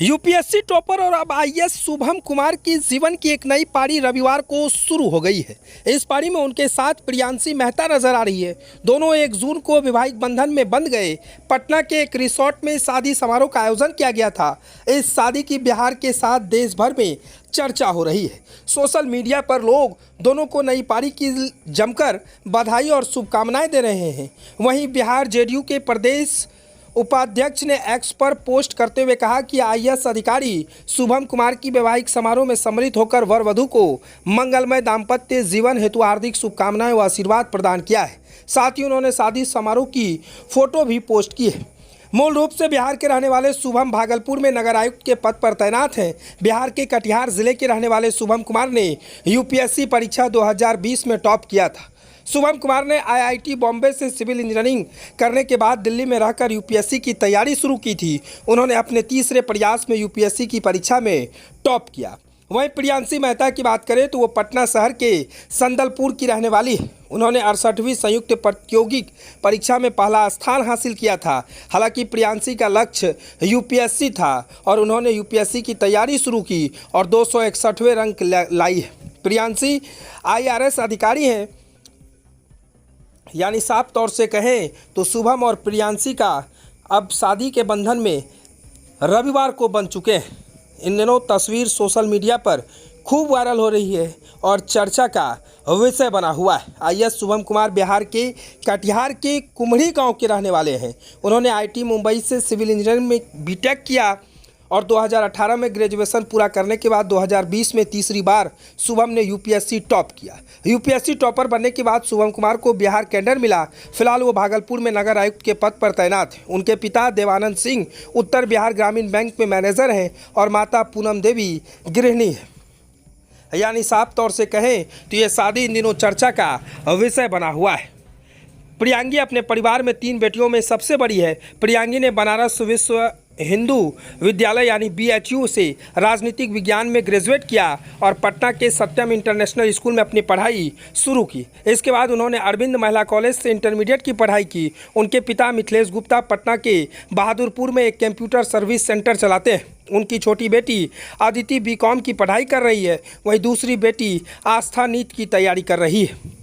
UPSC topper और अब IAS Shubham Kumar की जीवन की एक नई पारी रविवार को शुरू हो गई है। इस पारी में उनके साथ प्रियांशी मेहता नजर आ रही है। दोनों 1 जून को वैवाहिक बंधन में बंध गए। पटना के एक रिसोर्ट में शादी समारोह का आयोजन किया गया था। इस शादी की बिहार के साथ देश भर में चर्चा हो रही है। सोशल मीडिया पर लोग दोनों को नई पारी की जमकर बधाई और शुभकामनाएं दे रहे हैं। वहीं बिहार जेडीयू के प्रदेश उपाध्यक्ष ने एक्स पर पोस्ट करते हुए कहा कि आईएएस अधिकारी शुभम कुमार की वैवाहिक समारोह में सम्मिलित होकर वर वधू को मंगलमय दाम्पत्य जीवन हेतु हार्दिक शुभकामनाएं व आशीर्वाद प्रदान किया है। साथ ही उन्होंने शादी समारोह की फोटो भी पोस्ट की है। मूल रूप से बिहार के रहने वाले शुभम भागलपुर में नगर आयुक्त के पद पर तैनात हैं। बिहार के कटिहार जिले के रहने वाले शुभम कुमार ने यूपीएससी परीक्षा 2020 में टॉप किया था। शुभम कुमार ने आईआईटी बॉम्बे से सिविल इंजीनियरिंग करने के बाद दिल्ली में रहकर यूपीएससी की तैयारी शुरू की थी। उन्होंने अपने तीसरे प्रयास में यूपीएससी की परीक्षा में टॉप किया। वहीं प्रियांशी मेहता की बात करें तो वो पटना शहर के संदलपुर की रहने वाली है। उन्होंने 68वीं संयुक्त प्रतियोगिक परीक्षा में पहला स्थान हासिल किया था। हालांकि प्रियांशी का लक्ष्य यूपीएससी था और उन्होंने यूपीएससी की तैयारी शुरू की और 261वें रैंक लाई है। प्रियांशी आईआरएस अधिकारी हैं। यानी साफ तौर से कहें तो शुभम और प्रियांशी का अब शादी के बंधन में रविवार को बन चुके हैं। इन दिनों तस्वीर सोशल मीडिया पर खूब वायरल हो रही है और चर्चा का विषय बना हुआ है। आईएएस शुभम कुमार बिहार के कटिहार के कुम्हड़ी गांव के रहने वाले हैं। उन्होंने आईआईटी मुंबई से सिविल इंजीनियरिंग में बीटेक किया और 2018 में ग्रेजुएशन पूरा करने के बाद 2020 में तीसरी बार शुभम ने यूपीएससी टॉप किया। यूपीएससी टॉपर बनने के बाद शुभम कुमार को बिहार कैडर मिला। फिलहाल वो भागलपुर में नगर आयुक्त के पद पर तैनात हैं। उनके पिता देवानंद सिंह उत्तर बिहार ग्रामीण बैंक में मैनेजर हैं और माता पूनम देवी गृहिणी है। यानी साफ तौर से कहें तो ये शादी इन दिनों चर्चा का विषय बना हुआ है। प्रियांगी अपने परिवार में 3 बेटियों में सबसे बड़ी है। प्रियांगी ने बनारस विश्व हिंदू विद्यालय यानी बीएचयू से राजनीतिक विज्ञान में ग्रेजुएट किया और पटना के सत्यम इंटरनेशनल स्कूल में अपनी पढ़ाई शुरू की। इसके बाद उन्होंने अरविंद महिला कॉलेज से इंटरमीडिएट की पढ़ाई की। उनके पिता मिथिलेश गुप्ता पटना के बहादुरपुर में एक कंप्यूटर सर्विस सेंटर चलाते हैं। उनकी छोटी बेटी अदिति बीकॉम की पढ़ाई कर रही है। वहीं दूसरी बेटी आस्था नीट की तैयारी कर रही है।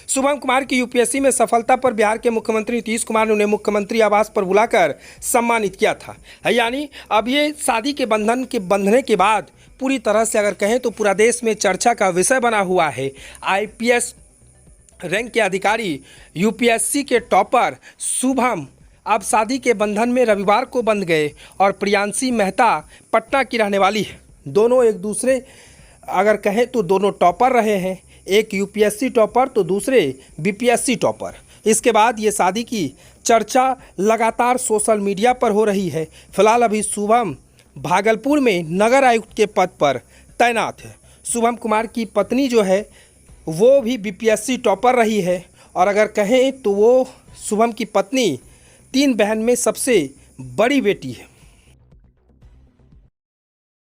शुभम कुमार की यूपीएससी में सफलता पर बिहार के मुख्यमंत्री नीतीश कुमार ने उन्हें मुख्यमंत्री आवास पर बुलाकर सम्मानित किया था। यानी अब ये शादी के बंधन के बंधने के बाद पूरी तरह से अगर कहें तो पूरा देश में चर्चा का विषय बना हुआ है। आईपीएस रैंक के अधिकारी यूपीएससी के टॉपर शुभम अब शादी के बंधन में रविवार को बंध गए और प्रियांशी मेहता पटना की रहने वाली है। दोनों एक दूसरे अगर कहें तो दोनों टॉपर रहे हैं। एक यूपीएससी टॉपर तो दूसरे बीपीएससी टॉपर। इसके बाद ये शादी की चर्चा लगातार सोशल मीडिया पर हो रही है। फिलहाल अभी शुभम भागलपुर में नगर आयुक्त के पद पर तैनात है। शुभम कुमार की पत्नी जो है वो भी बीपीएससी टॉपर रही है और अगर कहें तो वो शुभम की पत्नी 3 बहन में सबसे बड़ी बेटी है।